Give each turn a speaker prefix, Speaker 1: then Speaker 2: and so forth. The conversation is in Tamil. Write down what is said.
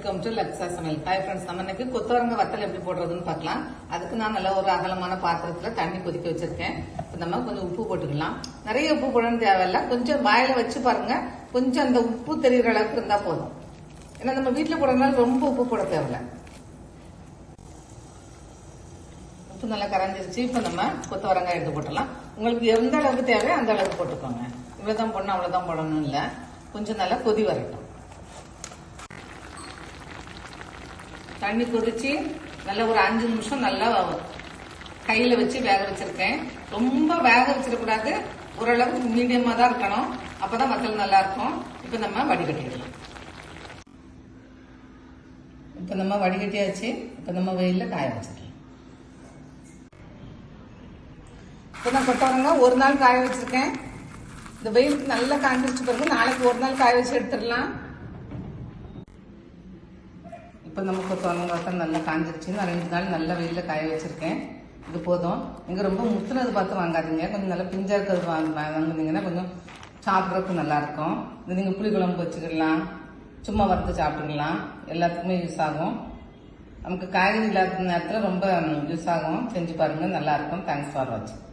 Speaker 1: வெல்கம் டு லக்ஸா சமையல். ஹாய் ஃப்ரெண்ட்ஸ், நம்ம இன்னைக்கு கொத்தவரங்க வத்தல் எப்படி போடுறதுன்னு பார்க்கலாம். அதுக்கு நான் நல்ல ஒரு அகலமான பாத்திரத்துல தண்ணி கொதிக்க வச்சிருக்கேன். நம்ம கொஞ்சம் உப்பு போட்டுக்கலாம். நிறைய உப்பு போடணும் தேவையில்ல, கொஞ்சம் வாயில வச்சு பாருங்க. கொஞ்சம் அந்த உப்பு தெரிகிற அளவுக்கு இருந்தா போதும். ஏன்னா நம்ம வீட்டுல போடுறதுனால ரொம்ப உப்பு போட தேவையில்ல. உப்பு நல்லா கரைஞ்சிருச்சு. இப்ப நம்ம கொத்தவரங்காய் எடுத்து போட்டுடலாம். உங்களுக்கு எந்த அளவுக்கு தேவையோ அந்த அளவுக்கு போட்டுக்கோங்க. இவ்வளவுதான் போடணும் அவ்வளவுதான் போடணும் இல்ல. கொஞ்சம் நல்லா கொதி வரட்டும். தண்ணி கொதிச்சு நல்லா ஒரு 5 நிமிஷம் நல்லா கையில வச்சு வேக வச்சிருக்கேன். ரொம்ப வேக வச்சிடக்கூடாது, ஓரளவுக்கு மீடியமா தான் இருக்கணும். அப்பதான் வத்தல் நல்லா இருக்கும். இப்ப நம்ம வடிகட்டிடலாம். இப்ப நம்ம வடிகட்டியாச்சு. இப்ப நம்ம வெயில்ல காய வச்சிடலாம். இப்ப நான் கொத்தவரங்க ஒரு நாள் காய வச்சிருக்கேன். இந்த வெயிலுக்கு நல்லா காய்ஞ்சிருச்சு பிறகு நாளைக்கு ஒரு நாள் காய வச்சு எடுத்துடலாம். இப்போ நம்ம கொத்தவரங்காய் நல்லா காஞ்சிருச்சு. நான் 2 நாள் நல்ல வெயிலில் காய வச்சிருக்கேன். இது போதும். நீங்கள் ரொம்ப முத்துனது பார்த்து வாங்காதீங்க. கொஞ்சம் நல்லா பிஞ்சா இருக்கிறது வாங்குனீங்கன்னா கொஞ்சம் சாப்பிட்றதுக்கு நல்லா இருக்கும். இது நீங்கள் புளிக்குழம்பு வச்சுக்கலாம், சும்மா வறுத்து சாப்பிட்டுக்கலாம். எல்லாத்துக்குமே யூஸ் ஆகும். நமக்கு காய்கறி இல்லாத நேரத்தில் ரொம்ப யூஸ் ஆகும். செஞ்சு பாருங்க, நல்லா இருக்கும். தேங்க்ஸ் ஃபார் வாட்சிங்.